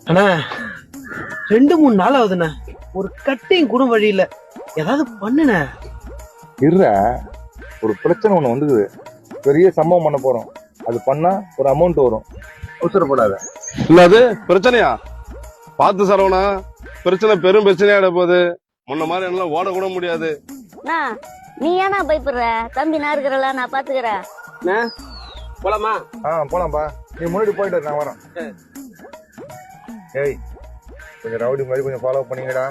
அண்ணா 2-3 நாள் ஆகுதுண்ணா, ஒரு கட்டையும் கூட வழியில. ஏதாவது பண்ணுண்ண. இருற, ஒரு பிரச்சனை ஒண்ணு வந்து பெரிய சம்பவம் பண்ண போறோம். அது பண்ணா ஒரு அமௌண்ட் வரும். அவசரப்படாத. இல்ல அது பிரச்சனையா? பார்த்து சரவணா, பிரச்சனை பெரும் பிரச்சனையாட போகுது. முன்ன மாதிரி என்னால ஓட கூட முடியாது. நீ ஏன்னா பயப்படுற? தம்பி நான் இருக்கிறல, நான் பாத்துக்கிறேன். போலாமா? போலாம்பா. நீ முன்னாடி போயிட்டு நான் வரேன். ஏய், கொஞ்சம் ரவுடி மாதிரி கொஞ்சம் ஃபாலோ பண்ணீங்கடா.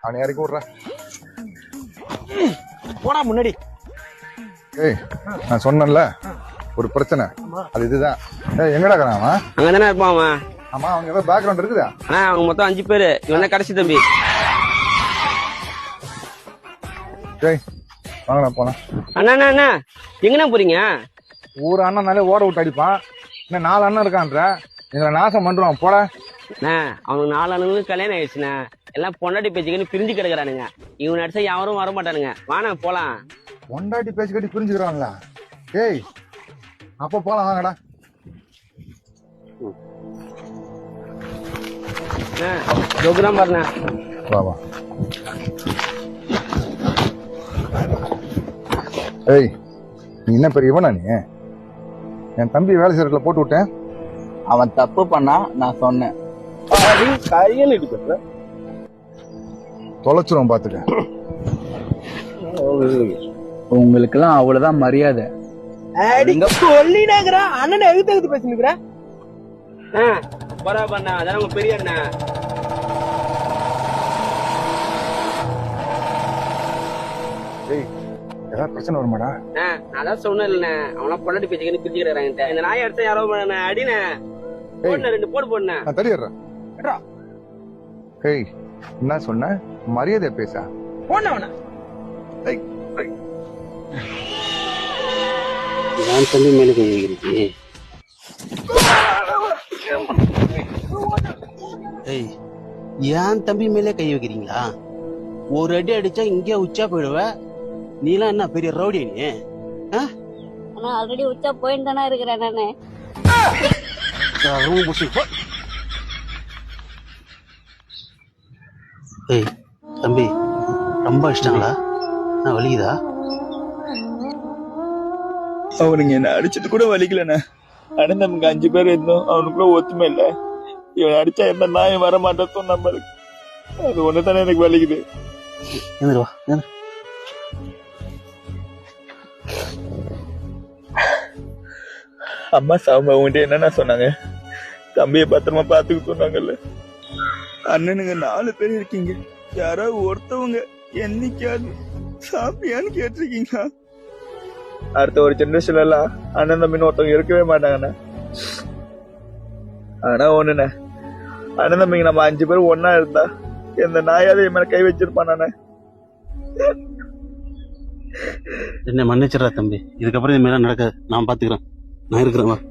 அவனை இறக்கி விட்றேன். போடா முன்னாடி. ஏய், நான் சொன்னேன்ல ஒரு பிரச்சனை, அது இதுதான். ஏய், எங்கடா இருக்கான் அவன்? அங்கதானே இருப்பான் அவன். ஆமா, அவங்க ஏதோ பேக்ரவுண்ட் இருக்குதா? ஆனா அவங்க மொத்தம் 5 பேரு. இவன் தான் கடைசி தம்பி. ஏய், வாங்கடா போலாம். அண்ணா அண்ணா அண்ணா, எங்கண்ணா போறீங்க? ஒரு அண்ணனாலே ஓட விட்டு அடிப்பான். இன்னும் 4 அண்ணன் இருக்கான்ற, எங்களை நாசம் பண்றான். போட. அண்ணா, அவனுக்கு 4 அண்ணனுக்கு கல்யாணம் ஆயிடுச்சுண்ணா. எல்லாம் பொண்டாட்டி பேச்சுக்கன்னு பிரிஞ்சு கிடக்குறானுங்க. இவன் அடிச்சா யாரும் வர மாட்டானுங்க. வாண்ணா போலாம். பொண்டாட்டி பேச்சு கட்டி புரிஞ்சுக்கிறான்ல. ஏய், அப்ப போலாம் வாங்கடா. ஜோக்குதான் பாருண்ணா. வா வா. ஏய், நீ என்ன பெரிய இவனா நீ? என் தம்பி வேலை செய்யறதுல போட்டு விட்டேன். அவன் தப்பு பண்ணா நான் சொன்னேன். கையில் இருக்கு. தொலைச்சிரும் பாத்துக்க. உங்களுக்கெல்லாம் அவ்வளவுதான் மரியாதை. சொல்லினாங்கிறா அண்ணனை எகுத்து பேசினுக்குற. பரவாயில்ல பண்ணா, அதான் உங்க பெரிய அண்ணா. ஏய், ஏதாவது பிரச்சனை வருமாடா? நான் தான் சொன்னேன் இல்லண்ணே, அவனா பொண்டாட்டி பேச்சுக்கன்னு பிரிஞ்சு கிடக்குறாங்க. இந்த நாயை அடிச்சா யாரோ அடினே. போடுண்ணே, 2 போடு போடுண்ணே. நான் தடிடுறேன். ஏய், என்ன சொன்ன? மரியாதை பேசா. போனவன நான் தம்பி மேல கை வைக்கிறீங்க. ஏய், ஏன் தம்பி மேலே கை வைக்கிறீங்களா? ஒரு அடி அடிச்சா இங்கே உச்சா போயிடுவ. நீலாம் என்ன பெரிய ரவுடி நீ? ஆனா ஆல்ரெடி உச்சா போயிட்டு தானே இருக்கிறேன் நானு. ஏய் தம்பி, ரொம்ப இஷ்டங்களா? நான் வலிக்குதா? அவனுங்க என்ன அடிச்சது கூட வலிக்கலண்ணே. ஆனா நமக்கு 5 பேர் இருந்தோம், அவனுக்குள்ள ஒத்துமை இல்ல. இவன் அடிச்சா எந்த நாயும் வர மாட்டேன் சொன்ன நம்பருக்கு. அது ஒண்ணுதானே எனக்கு வலிக்குது. எழுந்துருவா. அம்மா சாமி அவன்கிட்ட என்னன்னா சொன்னாங்க? தம்பியை பத்திரமா பாத்துக்க சொன்னாங்கல்ல. அண்ணனுங்க 4 பேர் இருக்கீங்க, யாராவது ஒருத்தவங்க என்னைக்காவது சாப்பியான்னு கேட்டிருக்கீங்களா? அடுத்த ஒரு ஜெனரேஷன்ல எல்லாம் அண்ணன் தம்பின்னு ஒருத்தவங்க இருக்கவே மாட்டாங்கண்ணா. ஆனா ஒண்ணுண்ணே, அண்ணன் தம்பிங்க நம்ம 5 பேர் ஒன்னா இருந்தா எந்த நாயாவது என் மேல கை வச்சிருப்பானே. என்ன மன்னிச்சிடறா தம்பி. இதுக்கப்புறம் இது மேல நடக்க நான் பாத்துக்கிறேன். நான் இருக்கிறேன்.